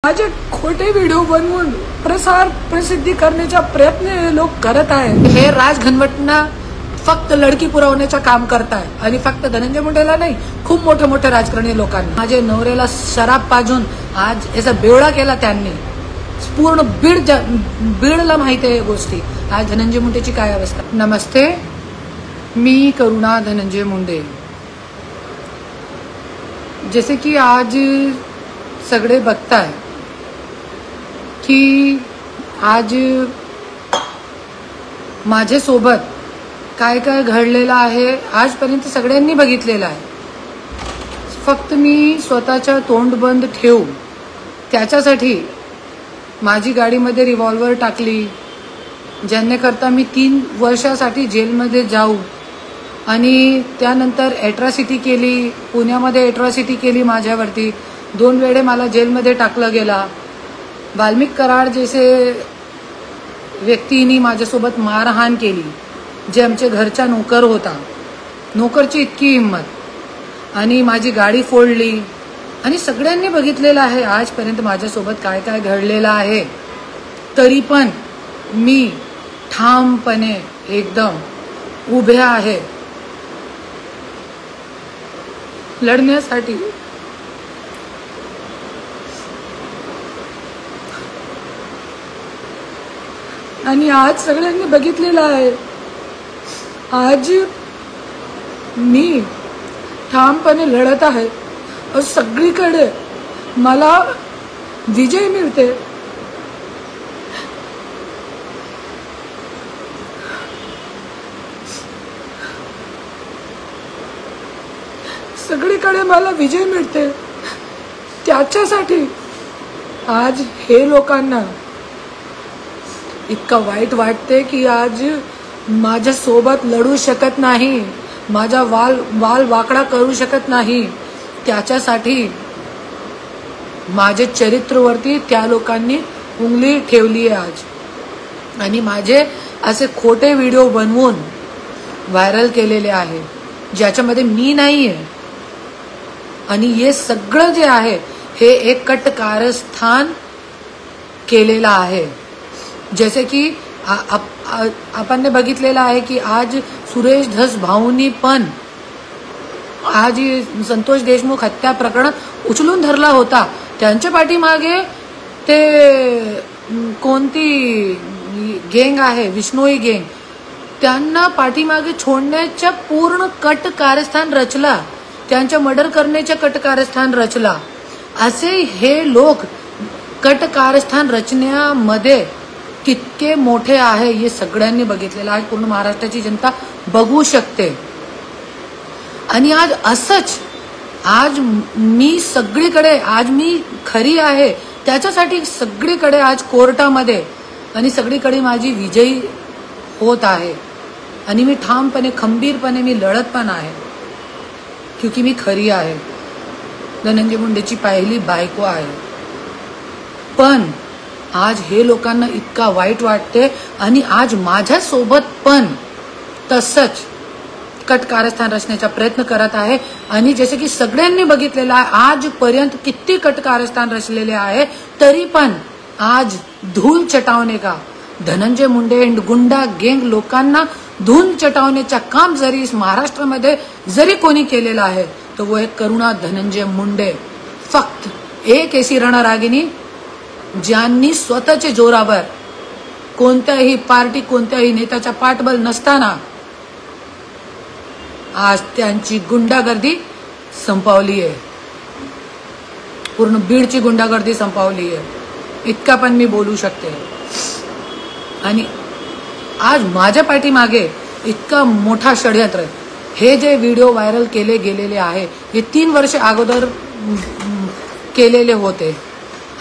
माझे खोटे व्हिडिओ बनवून प्रसिद्धी करण्याचा प्रयत्न हे लोक करत आहेत। हे राज घनवटना फक्त लडकी पुरवण्याचं काम करताय आणि फक्त धनंजय मुंडेला नाही, खूप मोठे मोठे राजकारणी लोकांनी माझे नवऱ्याला शराब पाजून आज याचा बेवडा केला त्यांनी। पूर्ण बीडला माहिती आहे गोष्टी। आज धनंजय मुंडेची काय अवस्था। नमस्ते, मी करुणा धनंजय मुंडे। जैसे की आज सगळे बघताय की आज माझे सोबत काय काय घडलेलं आहे आजपर्यंत सगळ्यांनी बघितलेलं आहे। फक्त मी स्वतःचा तोंड बंद ठेवू त्याच्यासाठी माझी गाडीमध्ये रिव्हॉल्वर टाकली, ज्यांने करता मी 3 वर्षासाठी जेलमध्ये जाऊ आणि त्यानंतर एट्रॉसिटी केली, पुण्यामध्ये एट्रॉसिटी केली माझ्यावरती। 2 वेळे मला जेलमध्ये टाकलं गेला। वाल्मिक कराड जैसे व्यक्तींनी माझ्यासोबत मारहाण केली, जे आमचे घरचा नोकर होता। नोकरची इतकी हिंमत आणि माझी गाडी फोडली आणि सगळ्यांनी बघितलेलं आहे आजपर्यंत माझ्यासोबत काय काय घडलेलं आहे। तरी पण मी ठामपणे एकदम उभे आहे लढण्यासाठी। आणि आज सगळ्यांनी बघितलेलं आहे, आज मी ठामपणे लढत आहे और सगळीकडे मला विजय मिळते। सगळीकडे मला विजय मिळते त्याच्यासाठी आज हे लोकांना इतका वाईट वाटते की आज माझ्या सोबत लढू शकत नाही, माझा वाल वाकडा करू शकत नाही। त्याच्यासाठी माझे चरित्रवरती त्या लोकांनी उंगली ठेवली आहे आज आणि माझे असे खोटे व्हिडिओ बनवून व्हायरल केलेले आहे ज्याच्यामध्ये मी नाहीये। आणि हे सगळं जे आहे हे एक कट कारस्थान केलेलं आहे। जैसे की आपण बघितलेलं आहे की आज सुरेश धस भाऊंनी पण आज संतोष देशमुख हत्या प्रकरण उचलून धरला होता। त्यांच्या पाठीमागे ते कोणती गँग आहे, विष्णोई गँग, त्यांना पाठीमागे छोडण्याच्या पूर्ण कट कारस्थान रचला, त्यांच्या मर्डर करण्याच्या कट कारस्थान रचला। असे हे लोक कट कारस्थान रचण्यामध्ये कितके मोठे आहे हे सगळ्यांनी बघितलेलं आहे। पूर्ण महाराष्ट्राची जनता बघू शकते। आणि आज असंच आज मी सगळीकडे आज मी खरी आहे त्याच्यासाठी सगळीकडे आज कोर्टामध्ये आणि सगळीकडे माझी विजयी होत आहे आणि मी ठामपणे खंबीरपणे मी लढत पण आहे क्योंकि मी खरी आहे, धनंजय मुंडेची पहिली बायको आहे। पण आज हे लोकांना इतका वाईट वाटते आणि आज माझ्या सोबत पण तसंच कट कारस्थान रचण्याचा प्रयत्न करत आहे। आणि जसे की सगळ्यांनी बघितलेलं आहे आजपर्यंत किती कट कारस्थान रचलेले आहे, तरी पण आज धूल चटावणे का धनंजय मुंडे गुंडा गँग लोकांना धूल चटावण्याचा काम जरी इस महाराष्ट्रामध्ये जरी कोणी केलेलं आहे तो वो एक करुणा धनंजय मुंडे। फक्त एक ऐसी रणरागिनी ज्यांनी स्वतःच्या जोरावर कोणत्याही पार्टी कोणत्याही नेत्याचा पाठबळ नसताना आज त्यांची गुंडागर्दी संपवली आहे, पूर्ण बीडची गुंडागर्दी संपवली आहे, इतका पण मी बोलू शकते। आणि आज माझ्या पाठीमागे इतका मोठा षडयंत्र, हे जे व्हिडिओ व्हायरल केले गेलेले आहे हे 3 वर्ष अगोदर केलेले होते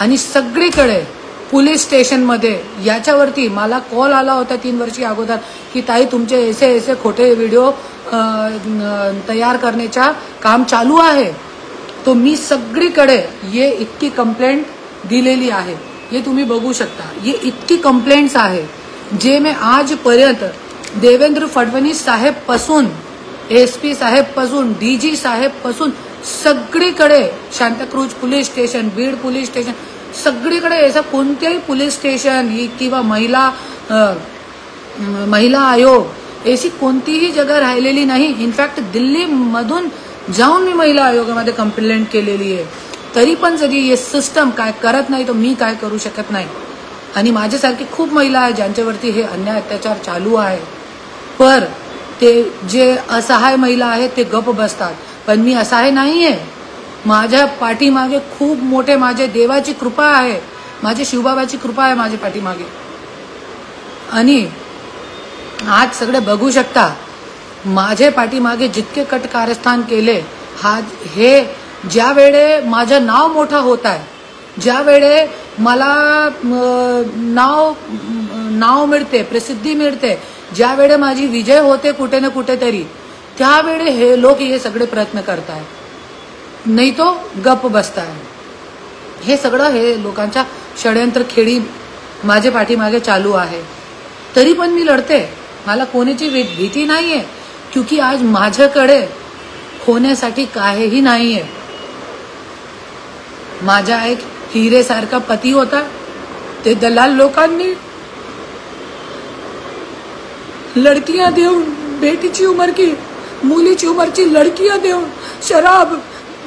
आणि सगळीकडे पोलीस स्टेशनमध्ये याच्यावरती मला कॉल आला होता 3 वर्षी अगोदर की ताई तुमचे ऐसे खोटे व्हिडिओ तयार करण्याचा काम चालू आहे। तो मी सगळीकडे ये इतकी कंप्लेंट दिलेली आहे, हे तुम्ही बघू शकता। ये इतकी कंप्लेंट्स आहे जे मैं आजपर्यंत देवेंद्र फडणवीस साहेब पासून एसपी साहेब पासून डीजी साहेब पासून सगळीकडे Santacruz police station, Beed police station सगळीकडे असं कोणत्याही पोलीस स्टेशन किंवा महिला आयोग अशी कोणतीही जगा राहिलेली नाही. इनफॅक्ट दिल्लीमधून जाऊन मी महिला आयोगामध्ये कंप्लेंट केलेली आहे. तरी पण जरी हे सिस्टम काय करत नाही तर मी काय करू शकत नाही. आणि माझ्यासारखी खूप महिला आहे ज्यांच्यावरती हे अन्याय अत्याचार चालू आहे. पर ते जे असहाय महिला आहेत ते गप बसतात. पण मी असहाय नाहीये. माझ्या पाठीमागे खूप मोठे माझे देवाची कृपा आहे, माझे शिवबाबाची कृपा आहे माझ्या पाठीमागे. आणि आज सगळे बघू शकता माझे पाठीमागे जितके कट कारस्थान केले. हे ज्या वेळे माझं नाव मोठं होत आहे, ज्या वेळे मला नाव मिळते, प्रसिद्धी मिळते, ज्या वेळे माझी विजय होते कुठे ना कुठेतरी, त्यावेळे हे लोक हे सगळे प्रयत्न करताय, नाही तो गप बसताय. हे सगळं हे लोकांच्या षडयंत्र खेळी माझे पाठीमागे चालू आहे. तरी पण मी लढते. मला कोणाची भीती नाहीये. क्योंकि आज माझ्याकडे होण्यासाठी काहीही नाहीये. माझा एक हिरेसारखा पती होता. ते दलाल लोकांनी लड़कियां देऊन, बेटीची उम्र की मुलीची उम्रची लड़कियां देऊन, शराब,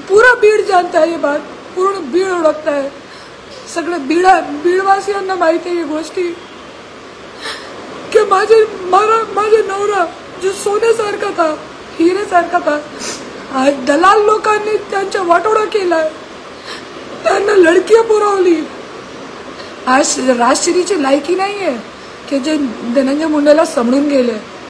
पूरा बीड जानता है ये बात, पूर्ण बीड ओळखता है. सगळे बीडवासियांना माहिती आहे ही गोष्टी की माझे नवरा जो सोन्यासारखा था, हिरेसारखा था, आज दलाल लोकांनी त्यांच्या वाटोळा केलाय. त्यांना लडकियां पुरवली. आज राजश्रीची लायकी नाहीये की जे धनंजय मुंडेला समजून गेले.